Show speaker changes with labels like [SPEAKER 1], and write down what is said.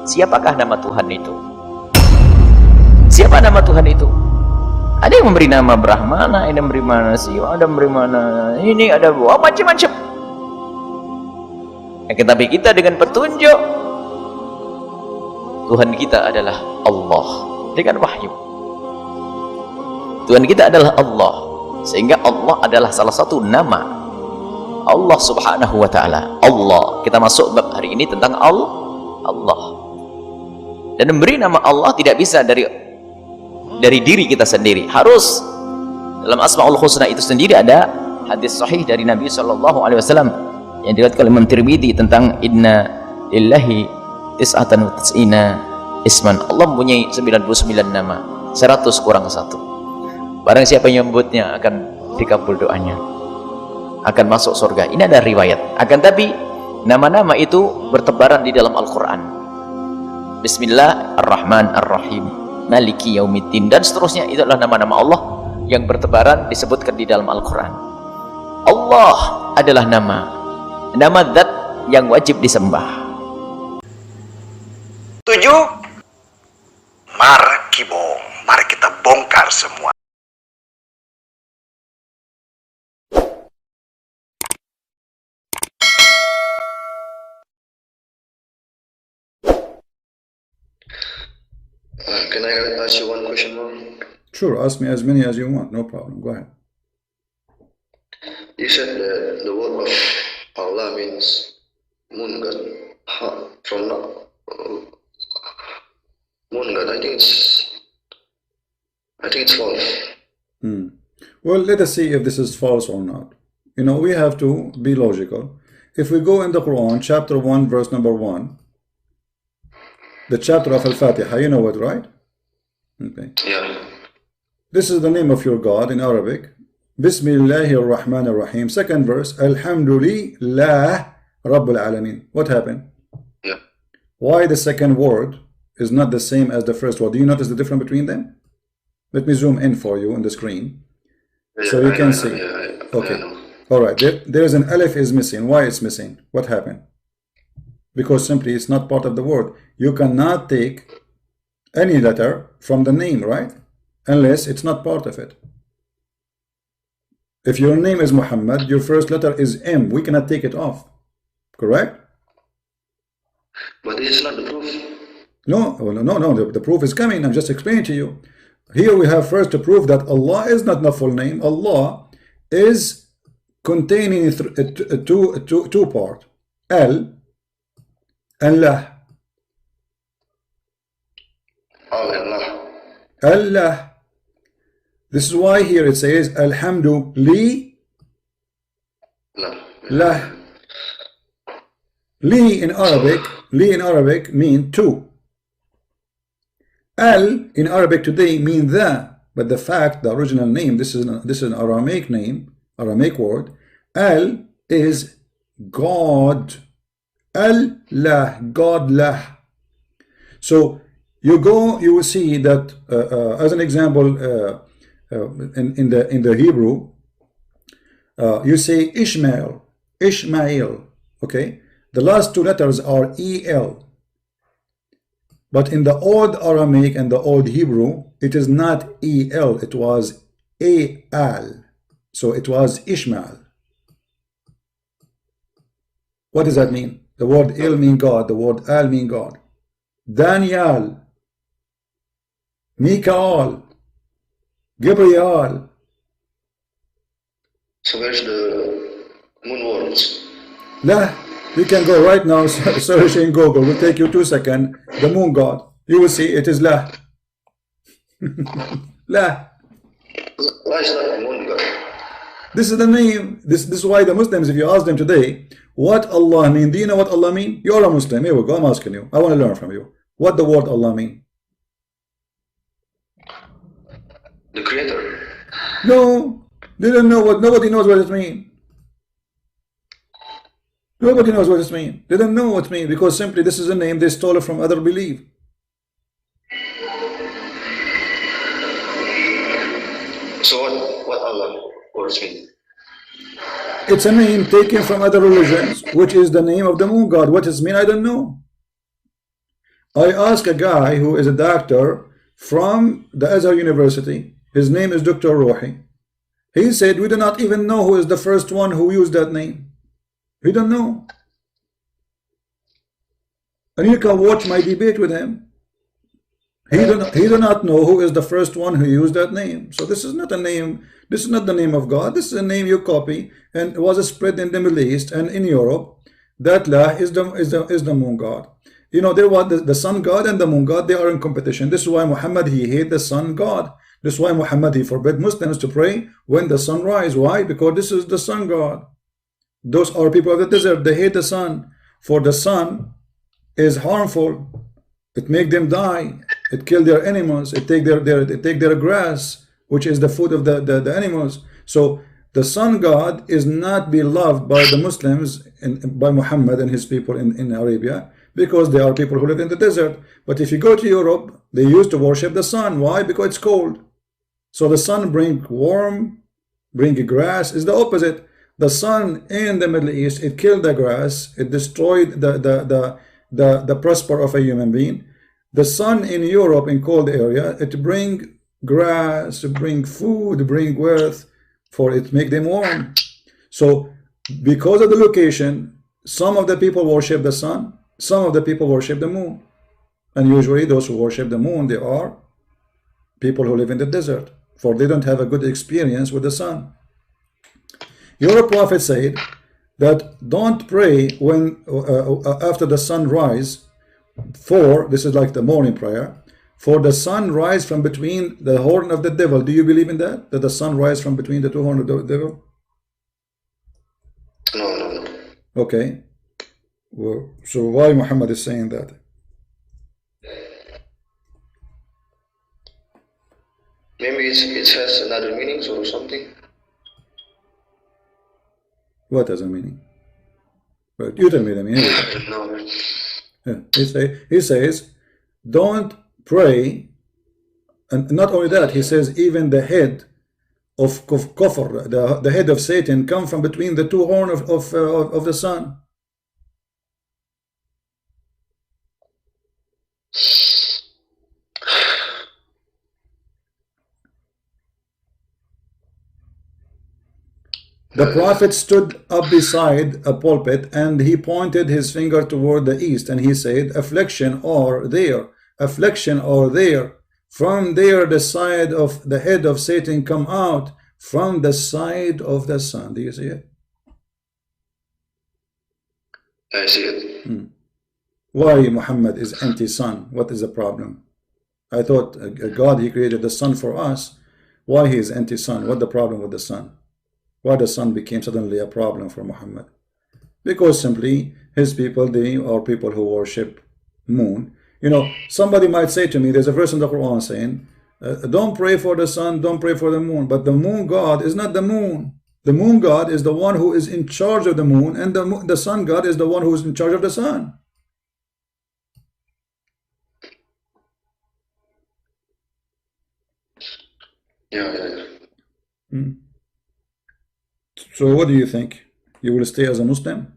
[SPEAKER 1] siapakah nama Tuhan itu? Siapa nama Tuhan itu? Ada yang memberi nama Brahmana, ada yang memberi mana Siwa, ada yang memberi mana ini, ada macam-macam. Tetapi kita dengan petunjuk Tuhan kita adalah Allah dengan wahyu. Tuhan kita adalah Allah, sehingga Allah adalah salah satu nama Allah subhanahu wa ta'ala. Allah, kita masuk bab hari ini tentang Allah. Dan memberi nama Allah tidak bisa dari diri kita sendiri, harus dalam Asmaul Husna itu sendiri. Ada hadis sahih dari Nabi SAW yang diriwayatkan oleh Imam Tirmidzi tentang inna lillahi tis'atan wa tis'ina isman. Allah mempunyai 99 nama, 100 kurang 1. Barang siapa yang menyebutnya akan dikabul doanya, akan masuk surga. Ini ada riwayat. Akan tapi nama-nama itu bertebaran di dalam Al-Quran. Bismillahirrahmanirrahim, Maliki Yaumiddin, dan seterusnya. Itu adalah nama-nama Allah yang bertebaran disebutkan di dalam Al-Quran. Allah adalah nama zat yang wajib disembah.
[SPEAKER 2] 7. Markibong, mari kita bongkar semua.
[SPEAKER 3] Can I ask you one question more?
[SPEAKER 4] Sure, ask me as many as you want, no problem. Go ahead.
[SPEAKER 3] You said that the word of Allah means moon god. From now, moon god. I think it's false.
[SPEAKER 4] Well, let us see if this is false or not. You know, we have to be logical. If we go in the Quran, chapter 1, verse number 1, the chapter of Al-Fatiha, you know it, right? Okay.
[SPEAKER 3] Yeah.
[SPEAKER 4] This is the name of your God in Arabic. Bismillahir Rahmanir Rahim. Second verse, Alhamdulillah Rabbul Alameen. What happened?
[SPEAKER 3] Yeah.
[SPEAKER 4] Why the second word is not the same as the first word? Do you notice the difference between them? Let me zoom in for you on the screen, so you can see. Okay. All right. There is an alif is missing. Why it's missing? What happened? Because simply it's not part of the word. You cannot take any letter from the name, right? Unless it's not part of it. If your name is Muhammad, your first letter is M. We cannot take it off. Correct?
[SPEAKER 3] But this is not the proof.
[SPEAKER 4] No. The proof is coming. I'm just explaining to you. Here we have first to prove that Allah is not the full name. Allah is containing two part. Al and La. Allah. This is why here it says Alhamdulillah. La. Li in Arabic mean two. Al in Arabic today mean the, but the fact, the original name, this is an Aramaic name, Aramaic word. Al is God. Allah, God lah. So you will see that as an example, in the Hebrew, you say Ishmael, okay? The last two letters are El. But in the old Aramaic and the old Hebrew, it is not El, it was Al. So it was Ishmael. What does that mean? The word El mean God, the word Al mean God. Daniel, Mikael, Gabriel.
[SPEAKER 3] So where's the moon words?
[SPEAKER 4] Lah, you can go right now, search in Google. Will take you 2 seconds. The moon god. You will see it is La. La.
[SPEAKER 3] Why is that moon god?
[SPEAKER 4] This is the name. This is why the Muslims, if you ask them today, what Allah mean? Do you know what Allah mean? You are a Muslim. Here we go. I'm asking you. I want to learn from you. What the word Allah mean?
[SPEAKER 3] The creator.
[SPEAKER 4] No, they don't know what. Nobody knows what it means. Nobody knows what it means. They don't know what it means because simply this is a name they stole from other belief.
[SPEAKER 3] So what Allah words mean?
[SPEAKER 4] It's a name taken from other religions, which is the name of the moon god. What does it mean? I don't know. I asked a guy who is a doctor from the Azhar University. His name is Dr. Rohi. He said, we do not even know who is the first one who used that name. We don't know. And you can watch my debate with him. He do not know who is the first one who used that name. So this is not a name. This is not the name of God. This is a name you copy, and it was spread in the Middle East and in Europe. That La is the moon god. You know, there was the sun god and the moon god. They are in competition. This is why Muhammad, he hate the sun god. This is why Muhammad, he forbid Muslims to pray when the sun rise. Why? Because this is the sun god. Those are people of the desert. They hate the sun. For the sun is harmful. It make them die. It kill their animals. It take their grass, which is the food of the animals. So the sun god is not beloved by the Muslims and by Muhammad and his people in Arabia, because they are people who live in the desert. But if you go to Europe, they used to worship the sun. Why? Because it's cold. So the sun bring warm, bring grass. Is the opposite. The sun in the Middle East, it killed the grass. It destroyed the prosper of a human being. The sun in Europe, in cold area, it bring grass, it bring food, bring wealth, for it make them warm. So because of the location, some of the people worship the sun, some of the people worship the moon. And usually those who worship the moon, they are people who live in the desert, for they don't have a good experience with the sun. Your prophet said that don't pray when after the sun rise, for this is like the morning prayer, for the sun rise from between the horn of the devil. Do you believe in that? That the sun rise from between the two horns of the devil?
[SPEAKER 3] No.
[SPEAKER 4] Okay. Well, so why Muhammad is saying that?
[SPEAKER 3] Maybe it has another meaning or something.
[SPEAKER 4] What does it mean? Well, you tell me the meaning.
[SPEAKER 3] I don't know, man.
[SPEAKER 4] Yeah. He says, don't pray, and not only that, he says even the head of Kufr, the head of Satan, come from between the two horns of the sun. The prophet stood up beside a pulpit, and he pointed his finger toward the east, and he said, affliction are there, affliction are there. From there the side of the head of Satan come out, from the side of the sun. Do you see it?
[SPEAKER 3] I see it.
[SPEAKER 4] Why Muhammad is anti-sun? What is the problem? I thought God, he created the sun for us. Why he is anti-sun? What the problem with the sun? Why the sun became suddenly a problem for Muhammad? Because simply his people, they are people who worship moon. You know, somebody might say to me, there's a verse in the Quran saying, don't pray for the sun, don't pray for the moon. But the moon god is not the moon. The moon god is the one who is in charge of the moon, and the sun god is the one who is in charge of the sun.
[SPEAKER 3] Yeah.
[SPEAKER 4] So what do you think? You will stay as a Muslim?